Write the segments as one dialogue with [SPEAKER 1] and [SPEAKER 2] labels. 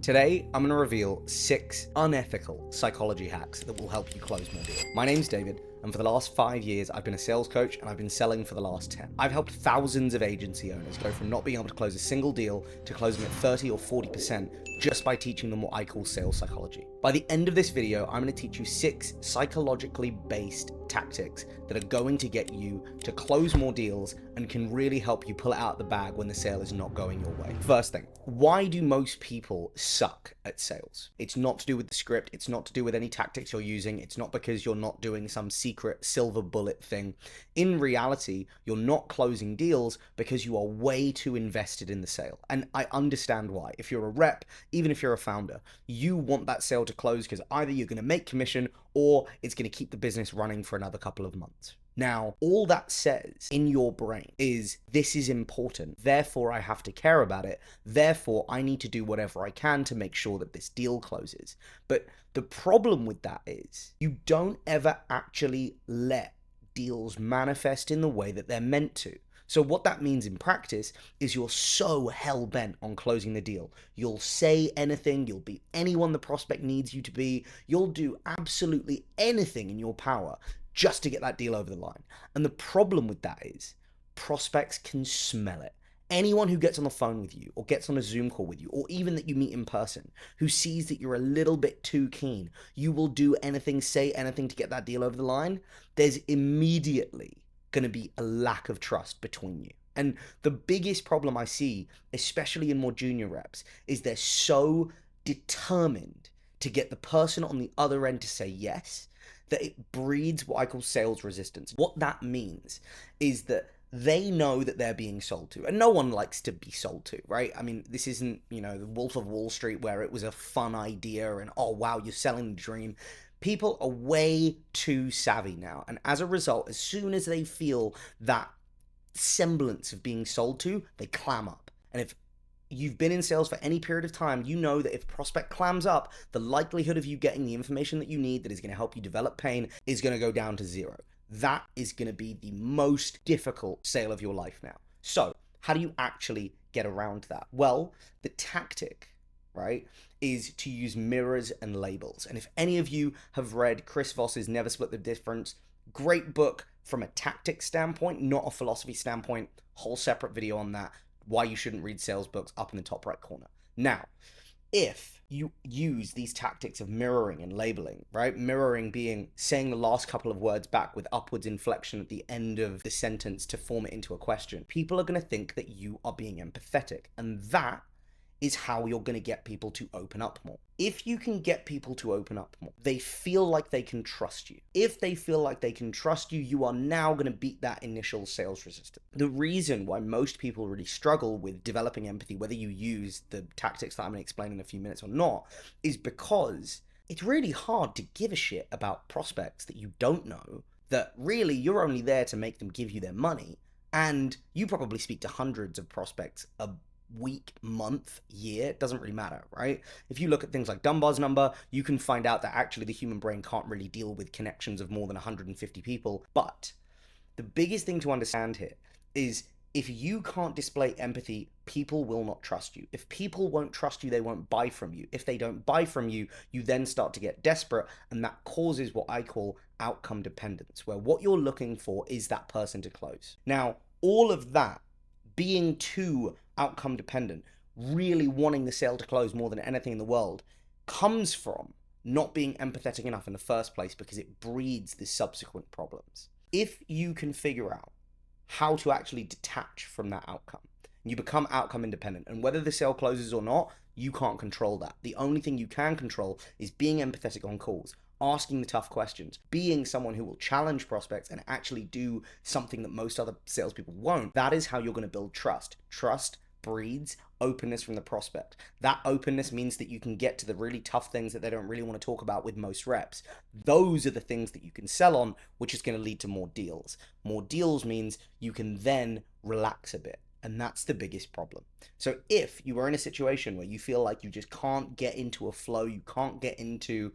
[SPEAKER 1] Today, I'm going to reveal 6 unethical psychology hacks that will help you close more deals. My name's David, and for the last 5 years, I've been a sales coach and I've been selling for the last 10. I've helped thousands of agency owners go from not being able to close a single deal to closing at 30 or 40% just by teaching them what I call sales psychology. By the end of this video, I'm going to teach you 6 psychologically based tactics that are going to get you to close more deals and can really help you pull it out of the bag when the sale is not going your way. First thing, why do most people suck at sales? It's not to do with the script. It's not to do with any tactics you're using. It's not because you're not doing some secret silver bullet thing. In reality, you're not closing deals because you are way too invested in the sale. And I understand why. If you're a rep, even if you're a founder, you want that sale to close because either you're going to make commission or it's going to keep the business running for another couple of months. Now, all that says in your brain is, this is important, therefore I have to care about it, therefore I need to do whatever I can to make sure that this deal closes. But the problem with that is, you don't ever actually let deals manifest in the way that they're meant to. So what that means in practice is you're so hell-bent on closing the deal. You'll say anything, you'll be anyone the prospect needs you to be, you'll do absolutely anything in your power just to get that deal over the line. And the problem with that is prospects can smell it. Anyone who gets on the phone with you or gets on a Zoom call with you, or even that you meet in person, who sees that you're a little bit too keen, you will do anything, say anything to get that deal over the line, there's immediately going to be a lack of trust between you. And the biggest problem I see, especially in more junior reps, is they're so determined to get the person on the other end to say yes, that it breeds what I call sales resistance. What that means is that they know that they're being sold to, and no one likes to be sold to, right? I mean, this isn't, the Wolf of Wall Street where it was a fun idea and, oh wow, you're selling the dream. People are way too savvy now, and as a result, as soon as they feel that semblance of being sold to, they clam up. And if you've been in sales for any period of time, you know that if prospect clams up, the likelihood of you getting the information that you need that is going to help you develop pain is going to go down to 0. That is going to be the most difficult sale of your life now. So how do you actually get around that? Well, the tactic, right, is to use mirrors and labels. And if any of you have read Chris Voss's Never Split the Difference, great book from a tactic standpoint, not a philosophy standpoint, whole separate video on that, why you shouldn't read sales books, up in the top right corner. Now, if you use these tactics of mirroring and labeling, right? Mirroring being saying the last couple of words back with upwards inflection at the end of the sentence to form it into a question, people are going to think that you are being empathetic. And that is how you're going to get people to open up more. If you can get people to open up more, they feel like they can trust you. If they feel like they can trust you, you are now going to beat that initial sales resistance. The reason why most people really struggle with developing empathy, whether you use the tactics that I'm going to explain in a few minutes or not, is because it's really hard to give a shit about prospects that you don't know, that really you're only there to make them give you their money. And you probably speak to hundreds of prospects a week, month, year, it doesn't really matter, right? If you look at things like Dunbar's number, you can find out that actually the human brain can't really deal with connections of more than 150 people. But the biggest thing to understand here is if you can't display empathy, people will not trust you. If people won't trust you, they won't buy from you. If they don't buy from you, you then start to get desperate, and that causes what I call outcome dependence, where what you're looking for is that person to close. Now, all of that being too outcome dependent, really wanting the sale to close more than anything in the world, comes from not being empathetic enough in the first place, because it breeds the subsequent problems. If you can figure out how to actually detach from that outcome, you become outcome independent, and whether the sale closes or not, you can't control that. The only thing you can control is being empathetic on calls, asking the tough questions, being someone who will challenge prospects and actually do something that most other salespeople won't. That is how you're going to build trust. Trust breeds openness from the prospect. That openness means that you can get to the really tough things that they don't really want to talk about with most reps. Those are the things that you can sell on, which is going to lead to more deals. More deals means you can then relax a bit. And that's the biggest problem. So if you are in a situation where you feel like you just can't get into a flow, you can't get into,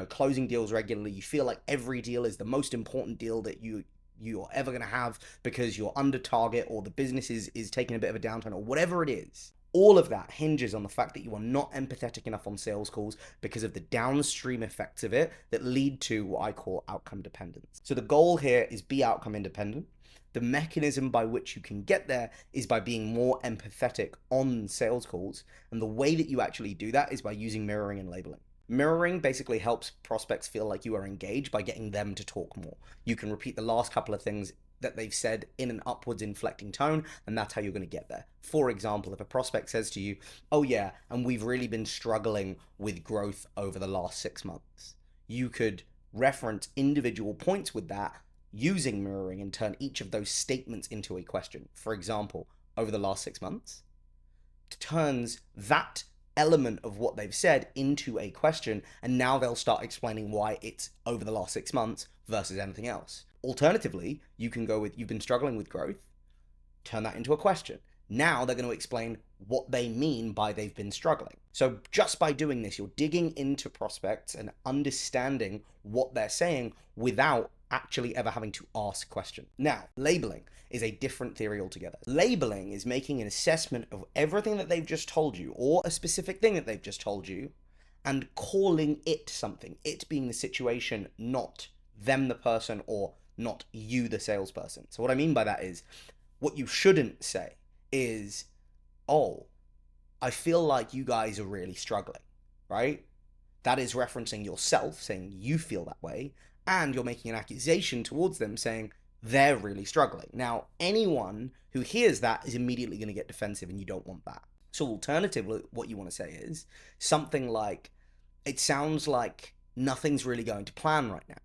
[SPEAKER 1] closing deals regularly, you feel like every deal is the most important deal that you're ever going to have because you're under target, or the business is taking a bit of a downturn, or whatever it is, All of that hinges on the fact that you are not empathetic enough on sales calls because of the downstream effects of it that lead to what I call outcome dependence. So the goal here is be outcome independent. The mechanism by which you can get there is by being more empathetic on sales calls. And the way that you actually do that is by using mirroring and labeling. Mirroring basically helps prospects feel like you are engaged by getting them to talk more. You can repeat the last couple of things that they've said in an upwards inflecting tone, and that's how you're going to get there. For example, if a prospect says to you, oh yeah, and we've really been struggling with growth over the last 6 months, you could reference individual points with that using mirroring and turn each of those statements into a question. For example, over the last 6 months, turns that element of what they've said into a question, and now they'll start explaining why it's over the last 6 months versus anything else. Alternatively, you can go with, you've been struggling with growth, turn that into a question. Now they're going to explain what they mean by they've been struggling. So just by doing this, you're digging into prospects and understanding what they're saying without actually ever having to ask a question. Now, labeling is a different theory altogether. Labeling is making an assessment of everything that they've just told you, or a specific thing that they've just told you, and calling it something. It being the situation, not them the person, or not you the salesperson. So what I mean by that is, what you shouldn't say is, oh, I feel like you guys are really struggling, right? That is referencing yourself, saying you feel that way, and you're making an accusation towards them saying they're really struggling. Now, anyone who hears that is immediately going to get defensive, and you don't want that. So alternatively, what you want to say is something like, it sounds like nothing's really going to plan right now.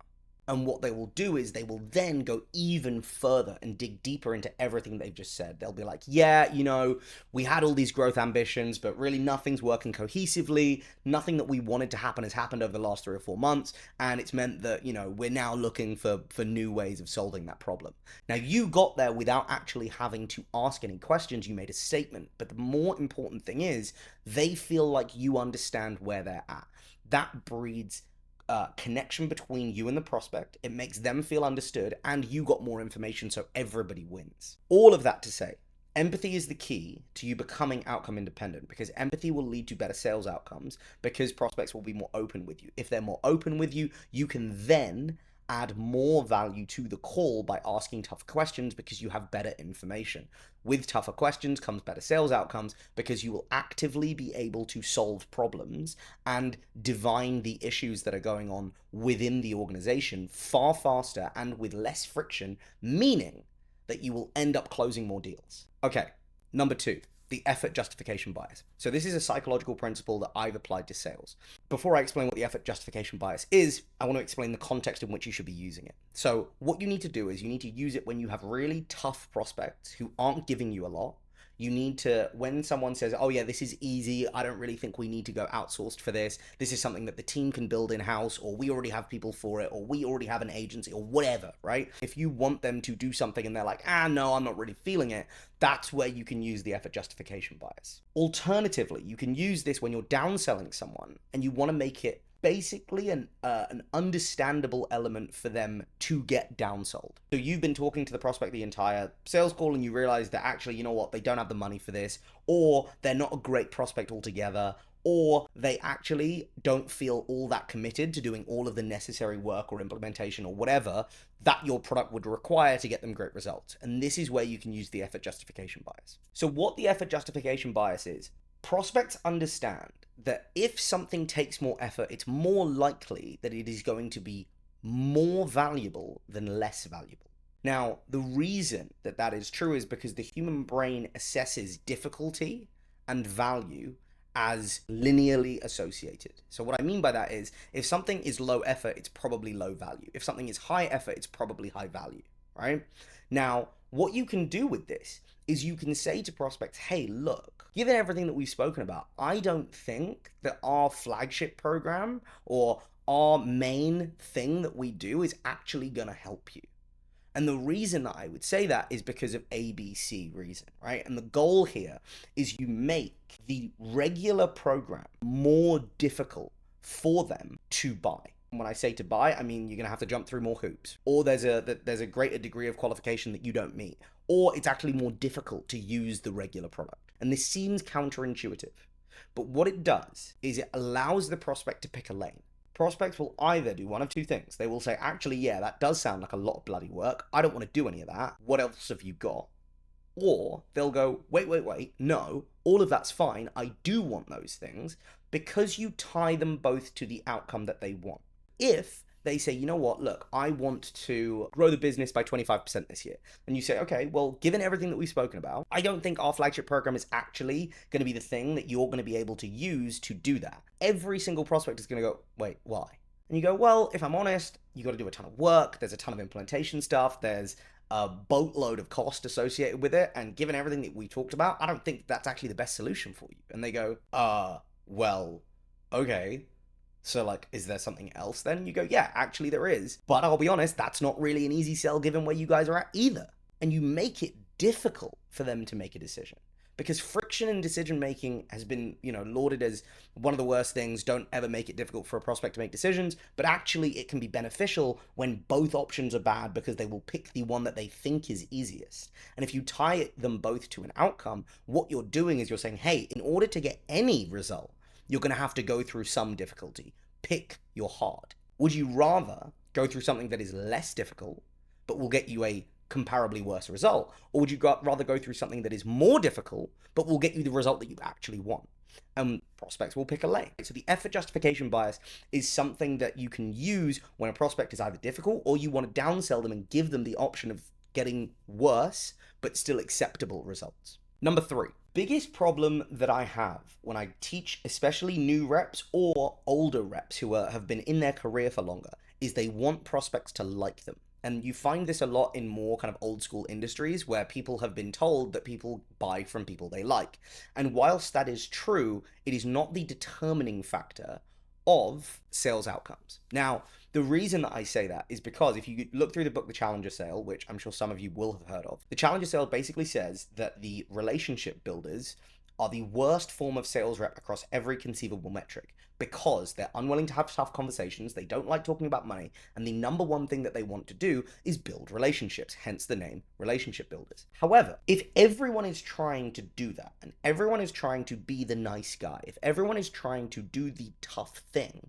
[SPEAKER 1] And what they will do is they will then go even further and dig deeper into everything they've just said. They'll be like, yeah, you know, we had all these growth ambitions, but really nothing's working cohesively. Nothing that we wanted to happen has happened over the last 3 or 4 months. And it's meant that, you know, we're now looking for new ways of solving that problem. Now, you got there without actually having to ask any questions. You made a statement. But the more important thing is they feel like you understand where they're at. That breeds connection between you and the prospect. It makes them feel understood, and you got more information, so everybody wins. All of that to say, empathy is the key to you becoming outcome independent, because empathy will lead to better sales outcomes, because prospects will be more open with you. If they're more open with you, you can then add more value to the call by asking tougher questions, because you have better information. With tougher questions comes better sales outcomes, because you will actively be able to solve problems and divine the issues that are going on within the organization far faster and with less friction, meaning that you will end up closing more deals. Okay, number 2. The effort justification bias. So this is a psychological principle that I've applied to sales. Before I explain what the effort justification bias is, I want to explain the context in which you should be using it. So what you need to do is you need to use it when you have really tough prospects who aren't giving you a lot. You need to, when someone says, oh yeah, this is easy, I don't really think we need to go outsourced for this. This is something that the team can build in-house, or we already have people for it, or we already have an agency, or whatever, right? If you want them to do something and they're like, no, I'm not really feeling it, that's where you can use the effort justification bias. Alternatively, you can use this when you're downselling someone and you want to make it basically an understandable element for them to get downsold. So you've been talking to the prospect the entire sales call, and you realize that actually, you know what, they don't have the money for this, or they're not a great prospect altogether, or they actually don't feel all that committed to doing all of the necessary work or implementation or whatever that your product would require to get them great results. And this is where you can use the effort justification bias. So what the effort justification bias is, prospects understand that if something takes more effort, it's more likely that it is going to be more valuable than less valuable. Now, the reason that that is true is because the human brain assesses difficulty and value as linearly associated. So what I mean by that is, if something is low effort, it's probably low value. If something is high effort, it's probably high value, right? Now, what you can do with this is you can say to prospects, hey, look, given everything that we've spoken about, I don't think that our flagship program or our main thing that we do is actually going to help you. And the reason that I would say that is because of ABC reason, right? And the goal here is you make the regular program more difficult for them to buy. And when I say to buy, I mean you're going to have to jump through more hoops, or there's a greater degree of qualification that you don't meet, or it's actually more difficult to use the regular product. And this seems counterintuitive, but what it does is it allows the prospect to pick a lane. Prospects will either do one of two things. They will say, actually, yeah, that does sound like a lot of bloody work. I don't want to do any of that. What else have you got? Or they'll go, wait, no, all of that's fine. I do want those things, because you tie them both to the outcome that they want. If they say, you know what, look, I want to grow the business by 25% this year. And you say, okay, well, given everything that we've spoken about, I don't think our flagship program is actually going to be the thing that you're going to be able to use to do that. Every single prospect is going to go, wait, why? And you go, well, if I'm honest, you got to do a ton of work. There's a ton of implementation stuff. There's a boatload of cost associated with it. And given everything that we talked about, I don't think that's actually the best solution for you. And they go, well, okay. So, like, is there something else then? You go, yeah, actually there is. But I'll be honest, that's not really an easy sell given where you guys are at either. And you make it difficult for them to make a decision. Because friction in decision making has been, lauded as one of the worst things. Don't ever make it difficult for a prospect to make decisions. But actually, it can be beneficial when both options are bad, because they will pick the one that they think is easiest. And if you tie them both to an outcome, what you're doing is you're saying, hey, in order to get any result, you're going to have to go through some difficulty. Pick your hard. Would you rather go through something that is less difficult, but will get you a comparably worse result? Or would you rather go through something that is more difficult, but will get you the result that you actually want? Prospects will pick a lane. So the effort justification bias is something that you can use when a prospect is either difficult, or you want to downsell them and give them the option of getting worse, but still acceptable results. Number 3. Biggest problem that I have when I teach, especially new reps or older reps who have been in their career for longer, is they want prospects to like them. And you find this a lot in more kind of old school industries where people have been told that people buy from people they like. And whilst that is true, it is not the determining factor of sales outcomes. Now, the reason that I say that is because if you look through the book, The Challenger Sale, which I'm sure some of you will have heard of, the Challenger Sale basically says that the relationship builders are the worst form of sales rep across every conceivable metric, because they're unwilling to have tough conversations, they don't like talking about money, and the number one thing that they want to do is build relationships, hence the name relationship builders. However, if everyone is trying to do that, and everyone is trying to be the nice guy, if everyone is trying to do the tough thing,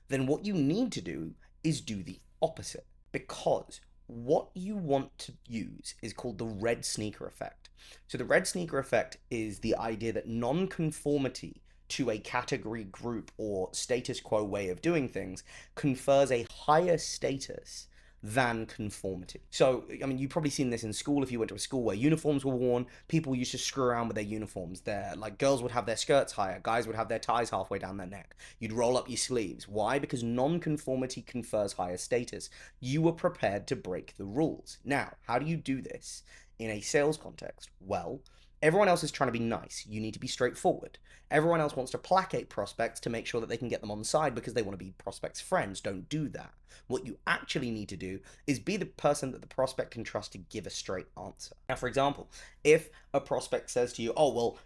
[SPEAKER 1] then what you need to do is do the opposite. Because what you want to use is called the red sneaker effect. So the red sneaker effect is the idea that non-conformity to a category, group, or status quo way of doing things confers a higher status than conformity. So, I mean, you've probably seen this in school. If you went to a school where uniforms were worn, people used to screw around with their uniforms. Like, girls would have their skirts higher, guys would have their ties halfway down their neck. You'd roll up your sleeves. Why? Because non-conformity confers higher status. You were prepared to break the rules. Now, how do you do this in a sales context? Well, everyone else is trying to be nice. You need to be straightforward. Everyone else wants to placate prospects to make sure that they can get them on side because they want to be prospects' friends. Don't do that. What you actually need to do is be the person that the prospect can trust to give a straight answer. Now, for example, if a prospect says to you, oh, well,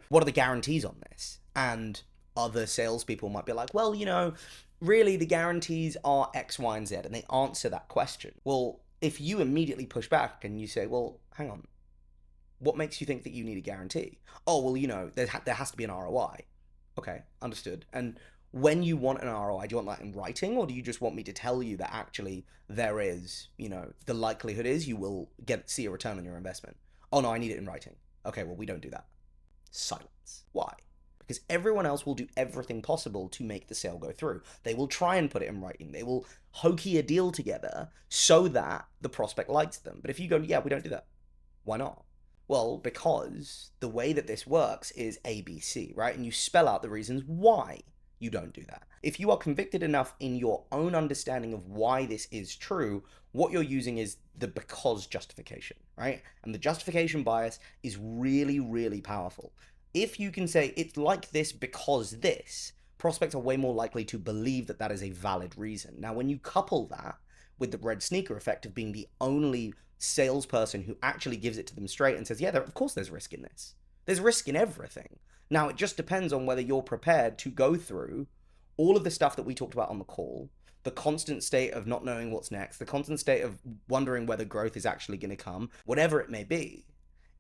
[SPEAKER 1] what are the guarantees on this? And other salespeople might be like, well, really the guarantees are X, Y, and Z, and they answer that question. Well, if you immediately push back and you say, well, hang on, what makes you think that you need a guarantee? Oh, well, there has to be an ROI. Okay, understood. And when you want an ROI, do you want that in writing, or do you just want me to tell you that actually there is, the likelihood is you will see a return on your investment? Oh no, I need it in writing. Okay, well, we don't do that. Silence. Why? Because everyone else will do everything possible to make the sale go through. They will try and put it in writing. They will hokey a deal together so that the prospect likes them. But if you go, yeah, we don't do that. Why not? Well, because the way that this works is ABC, right? And you spell out the reasons why you don't do that. If you are convicted enough in your own understanding of why this is true, what you're using is the because justification, right? And the justification bias is really, really powerful. If you can say it's like this because this, prospects are way more likely to believe that that is a valid reason. Now, when you couple that with the red sneaker effect of being the only salesperson who actually gives it to them straight and says, yeah, of course there's risk in this. There's risk in everything. Now, it just depends on whether you're prepared to go through all of the stuff that we talked about on the call, the constant state of not knowing what's next, the constant state of wondering whether growth is actually going to come, whatever it may be.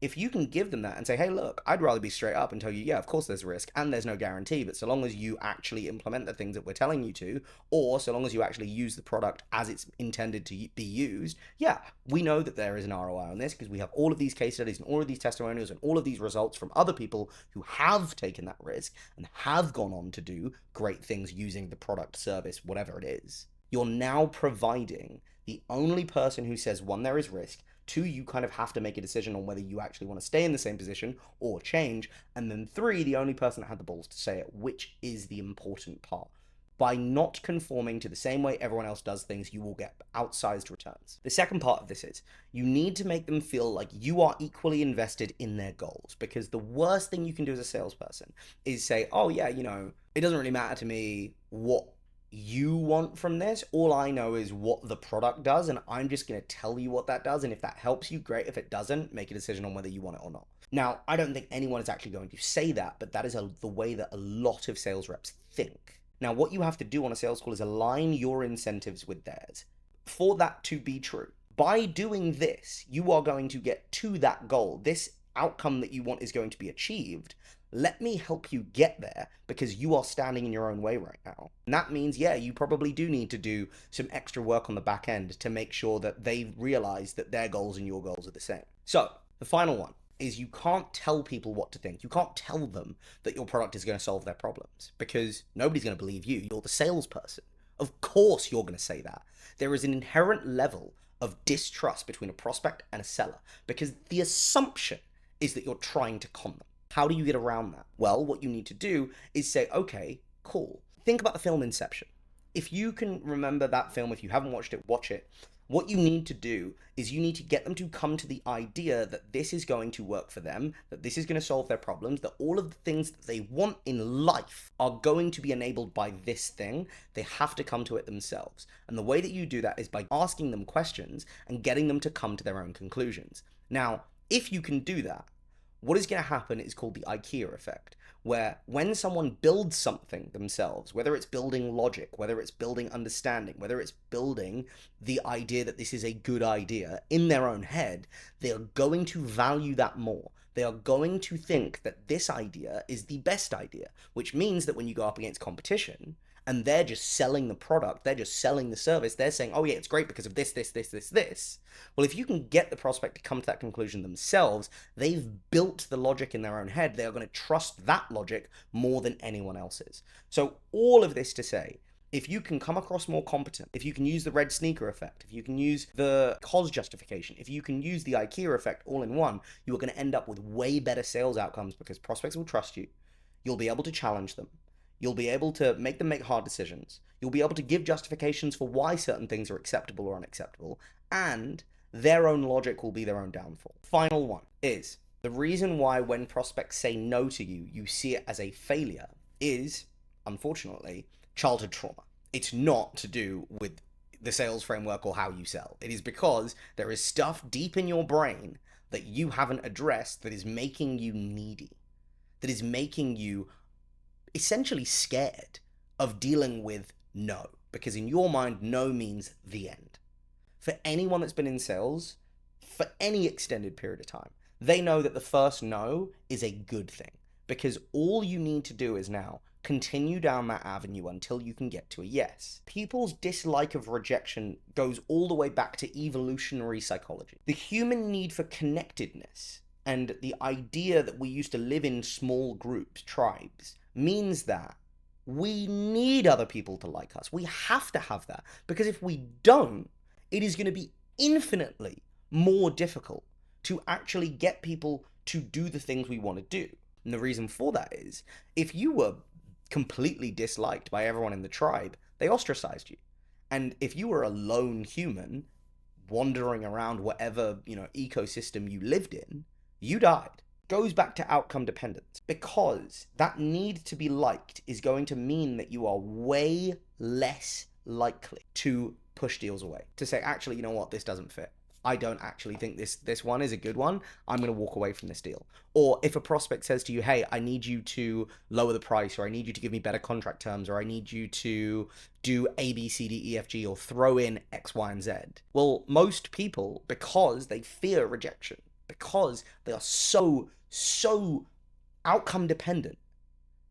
[SPEAKER 1] If you can give them that and say, hey, look, I'd rather be straight up and tell you, yeah, of course there's risk and there's no guarantee, but so long as you actually implement the things that we're telling you to, or so long as you actually use the product as it's intended to be used, yeah, we know that there is an ROI on this because we have all of these case studies and all of these testimonials and all of these results from other people who have taken that risk and have gone on to do great things using the product, service, whatever it is. You're now providing the only person who says, one, there is risk, two, you kind of have to make a decision on whether you actually want to stay in the same position or change, and then three, the only person that had the balls to say it, which is the important part. By not conforming to the same way everyone else does things, you will get outsized returns. The second part of this is you need to make them feel like you are equally invested in their goals, because the worst thing you can do as a salesperson is say, oh yeah, it doesn't really matter to me what you want from this. All I know is what the product does, and I'm just going to tell you what that does. And if that helps you, great. If it doesn't, make a decision on whether you want it or not. Now, I don't think anyone is actually going to say that, but that is the way that a lot of sales reps think. Now, what you have to do on a sales call is align your incentives with theirs for that to be true. By doing this, you are going to get to that goal. This outcome that you want is going to be achieved. Let me help you get there because you are standing in your own way right now. And that means, yeah, you probably do need to do some extra work on the back end to make sure that they realize that their goals and your goals are the same. So the final one is you can't tell people what to think. You can't tell them that your product is going to solve their problems because nobody's going to believe you. You're the salesperson. Of course you're going to say that. There is an inherent level of distrust between a prospect and a seller because the assumption is that you're trying to con them. How do you get around that? Well, what you need to do is say, okay, cool. Think about the film Inception. If you can remember that film, if you haven't watched it, watch it. What you need to do is you need to get them to come to the idea that this is going to work for them, that this is going to solve their problems, that all of the things that they want in life are going to be enabled by this thing. They have to come to it themselves. And the way that you do that is by asking them questions and getting them to come to their own conclusions. Now, if you can do that, what is going to happen is called the IKEA effect, where when someone builds something themselves, whether it's building logic, whether it's building understanding, whether it's building the idea that this is a good idea in their own head, they are going to value that more. They are going to think that this idea is the best idea, which means that when you go up against competition, and they're just selling the product, they're just selling the service, they're saying, oh yeah, it's great because of this. Well, if you can get the prospect to come to that conclusion themselves, they've built the logic in their own head. They are going to trust that logic more than anyone else's. So all of this to say, if you can come across more competent, if you can use the red sneaker effect, if you can use the cause justification, if you can use the IKEA effect all in one, you are going to end up with way better sales outcomes because prospects will trust you. You'll be able to challenge them. You'll be able to make them make hard decisions. You'll be able to give justifications for why certain things are acceptable or unacceptable, and their own logic will be their own downfall. Final one is the reason why when prospects say no to you, you see it as a failure is, unfortunately, childhood trauma. It's not to do with the sales framework or how you sell. It is because there is stuff deep in your brain that you haven't addressed that is making you needy, that is making you essentially scared of dealing with no, because in your mind, no means the end. For anyone that's been in sales for any extended period of time, they know that the first no is a good thing because all you need to do is now continue down that avenue until you can get to a yes. People's dislike of rejection goes all the way back to evolutionary psychology. The human need for connectedness and the idea that we used to live in small groups, tribes, means that we need other people to like us. We have to have that because if we don't, it is going to be infinitely more difficult to actually get people to do the things we want to do. And the reason for that is if you were completely disliked by everyone in the tribe, they ostracized you. And if you were a lone human wandering around whatever, ecosystem you lived in, you died. Goes back to outcome dependence because that need to be liked is going to mean that you are way less likely to push deals away, to say, actually, you know what, this doesn't fit. I don't actually think this one is a good one. I'm going to walk away from this deal. Or if a prospect says to you, hey, I need you to lower the price, or I need you to give me better contract terms, or I need you to do A, B, C, D, E, F, G, or throw in X, Y, and Z. Well, most people, because they fear rejection, because they are so outcome dependent.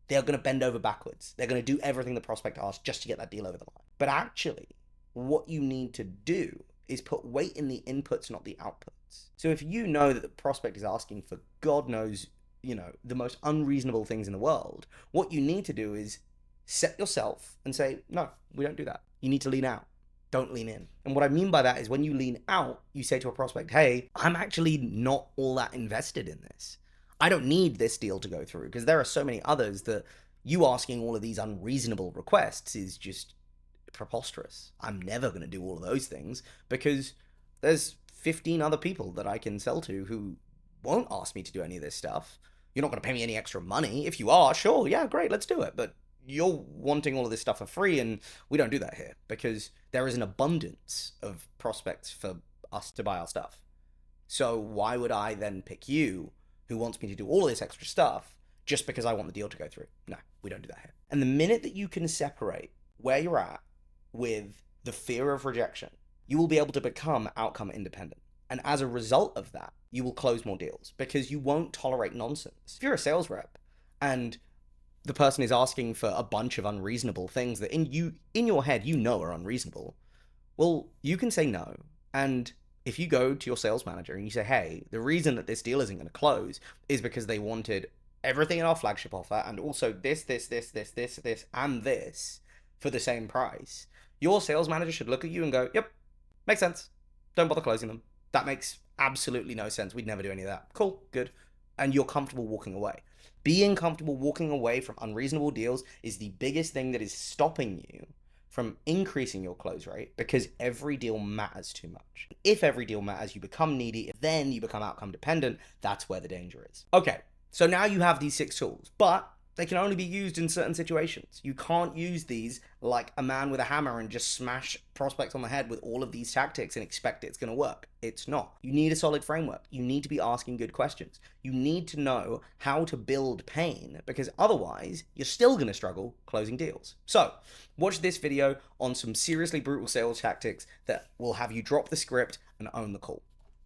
[SPEAKER 1] They are going to bend over backwards. They're going to do everything the prospect asks just to get that deal over the line. But actually, what you need to do is put weight in the inputs, not the outputs. So if you know that the prospect is asking for God knows, the most unreasonable things in the world, what you need to do is set yourself and say, no, we don't do that. You need to lean out. Don't lean in. And what I mean by that is when you lean out, you say to a prospect, hey, I'm actually not all that invested in this. I don't need this deal to go through because there are so many others that you asking all of these unreasonable requests is just preposterous. I'm never going to do all of those things because there's 15 other people that I can sell to who won't ask me to do any of this stuff. You're not going to pay me any extra money. If you are, sure, yeah, great, let's do it. But you're wanting all of this stuff for free, and we don't do that here because there is an abundance of prospects for us to buy our stuff. So why would I then pick you who wants me to do all of this extra stuff just because I want the deal to go through? No, we don't do that here. And the minute that you can separate where you're at with the fear of rejection, you will be able to become outcome independent. And as a result of that, you will close more deals because you won't tolerate nonsense. If you're a sales rep and the person is asking for a bunch of unreasonable things that in your head are unreasonable, well, you can say no. And if you go to your sales manager and you say, hey, the reason that this deal isn't going to close is because they wanted everything in our flagship offer and also this, and this for the same price, your sales manager should look at you and go, yep, makes sense. Don't bother closing them. That makes absolutely no sense. We'd never do any of that. Cool, good. And you're comfortable walking away. Being comfortable walking away from unreasonable deals is the biggest thing that is stopping you from increasing your close rate because every deal matters too much. If every deal matters, you become needy. If then you become outcome dependent, that's where the danger is. Okay, so now you have these 6 tools, but they can only be used in certain situations. You can't use these like a man with a hammer and just smash prospects on the head with all of these tactics and expect it's going to work. It's not. You need a solid framework. You need to be asking good questions. You need to know how to build pain because otherwise you're still going to struggle closing deals. So watch this video on some seriously brutal sales tactics that will have you drop the script and own the call.